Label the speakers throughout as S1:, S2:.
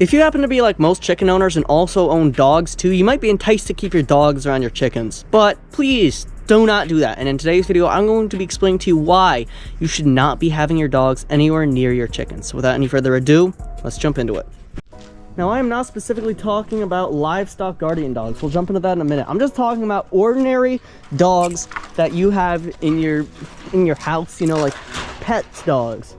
S1: If you happen to be like most chicken owners and also own dogs too, you might be enticed to keep your dogs around your chickens. But please do not do that. And in today's video, I'm going to be explaining to you why you should not be having your dogs anywhere near your chickens. So without any further ado, let's jump into it. Now, I am not specifically talking about livestock guardian dogs. We'll jump into that in a minute. I'm just talking about ordinary dogs that you have in your house, you know, like pets dogs.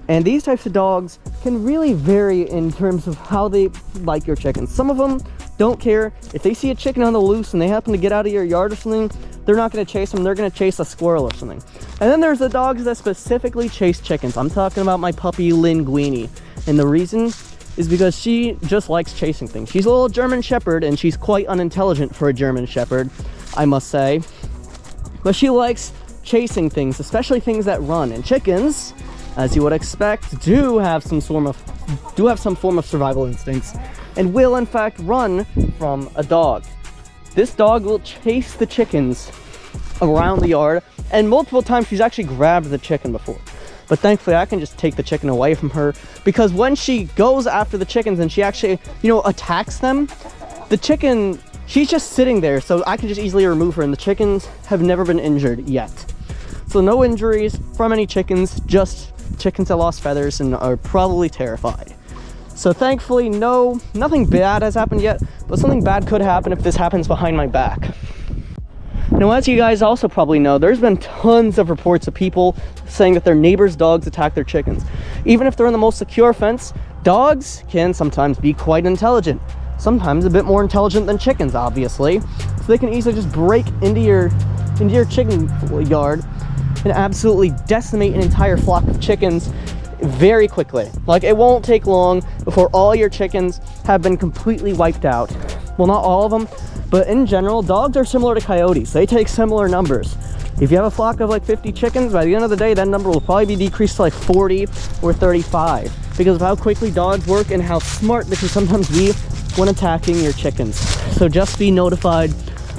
S1: And these types of dogs can really vary in terms of how they like your chickens. Some of them don't care. If they see a chicken on the loose and they happen to get out of your yard or something, they're not going to chase them. They're going to chase a squirrel or something. And then there's the dogs that specifically chase chickens. I'm talking about my puppy Linguini. And the reason is because she just likes chasing things. She's a little German Shepherd, and she's quite unintelligent for a German Shepherd, I must say. But she likes chasing things, especially things that run. And chickens, as you would expect, do have some form of survival instincts and will in fact run from a dog. This dog will chase the chickens around the yard, and multiple times she's actually grabbed the chicken before. But thankfully I can just take the chicken away from her, because when she goes after the chickens and she actually, you know, attacks them, the chicken, she's just sitting there, so I can just easily remove her, and the chickens have never been injured yet. So no injuries from any chickens, just chickens that lost feathers and are probably terrified. So thankfully, nothing bad has happened yet, but something bad could happen if this happens behind my back. Now, as you guys also probably know, there's been tons of reports of people saying that their neighbors' dogs attack their chickens. Even if they're in the most secure fence, dogs can sometimes be quite intelligent. Sometimes a bit more intelligent than chickens, obviously. So they can easily just break into your chicken yard and absolutely decimate an entire flock of chickens very quickly. Like, it won't take long before all your chickens have been completely wiped out. Well, not all of them, but in general, dogs are similar to coyotes. They take similar numbers. If you have a flock of like 50 chickens, by the end of the day, that number will probably be decreased to like 40 or 35 because of how quickly dogs work and how smart they can sometimes be when attacking your chickens. So just be notified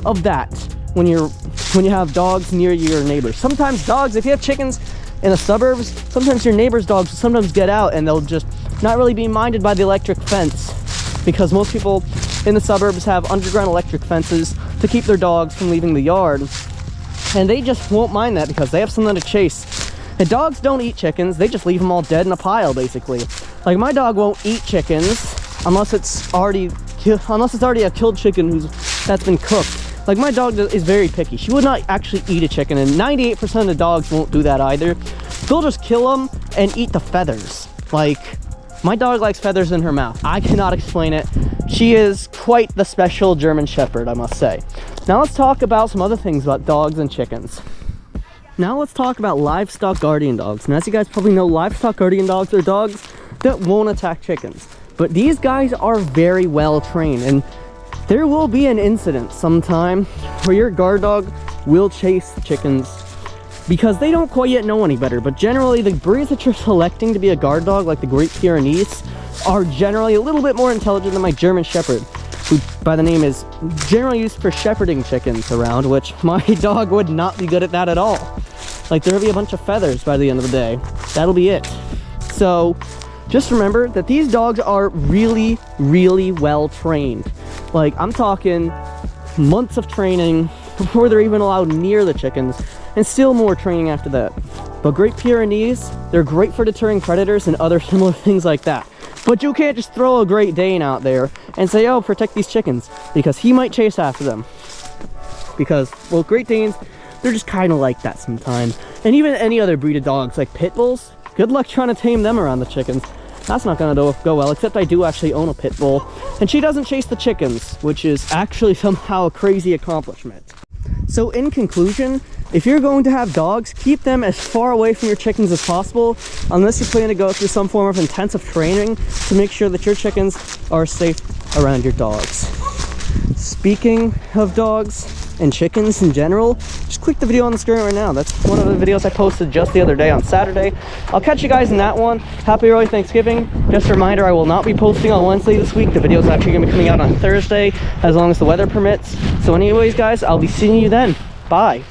S1: of that when you have dogs near your neighbors. Sometimes dogs, if you have chickens in the suburbs, sometimes your neighbors' dogs will sometimes get out and they'll just not really be minded by the electric fence, because most people in the suburbs have underground electric fences to keep their dogs from leaving the yard, and they just won't mind that because they have something to chase. And dogs don't eat chickens, they just leave them all dead in a pile, basically. Like, my dog won't eat chickens unless it's already a killed chicken that's been cooked. Like, my dog is very picky. She would not actually eat a chicken, and 98% of the dogs won't do that either. They'll just kill them and eat the feathers. Like, my dog likes feathers in her mouth. I cannot explain it. She is quite the special German Shepherd, I must say. Now let's talk about some other things about dogs and chickens. Now let's talk about livestock guardian dogs. And as you guys probably know, livestock guardian dogs are dogs that won't attack chickens. But these guys are very well trained, and there will be an incident sometime where your guard dog will chase the chickens because they don't quite yet know any better. But generally, the breeds that you're selecting to be a guard dog, like the Great Pyrenees, are generally a little bit more intelligent than my German Shepherd, who by the name is generally used for shepherding chickens around, which my dog would not be good at that at all. Like, there'll be a bunch of feathers by the end of the day. That'll be it. So just remember that these dogs are really, really well trained. Like, I'm talking months of training before they're even allowed near the chickens, and still more training after that. But Great Pyrenees, they're great for deterring predators and other similar things like that. But you can't just throw a Great Dane out there and say, oh, protect these chickens, because he might chase after them. Because, well, Great Danes, they're just kind of like that sometimes. And even any other breed of dogs, like pit bulls, good luck trying to tame them around the chickens. That's not gonna go well, except I do actually own a pit bull, and she doesn't chase the chickens, which is actually somehow a crazy accomplishment. So in conclusion, if you're going to have dogs, keep them as far away from your chickens as possible, unless you plan to go through some form of intensive training to make sure that your chickens are safe around your dogs. Speaking of dogs and chickens in general, just click the video on the screen right now. That's one of the videos I posted just the other day on Saturday. I'll catch you guys in that one. Happy early Thanksgiving. Just a reminder, I will not be posting on Wednesday this week. The video is actually going to be coming out on Thursday, as long as the weather permits. So anyways, guys, I'll be seeing you then. Bye.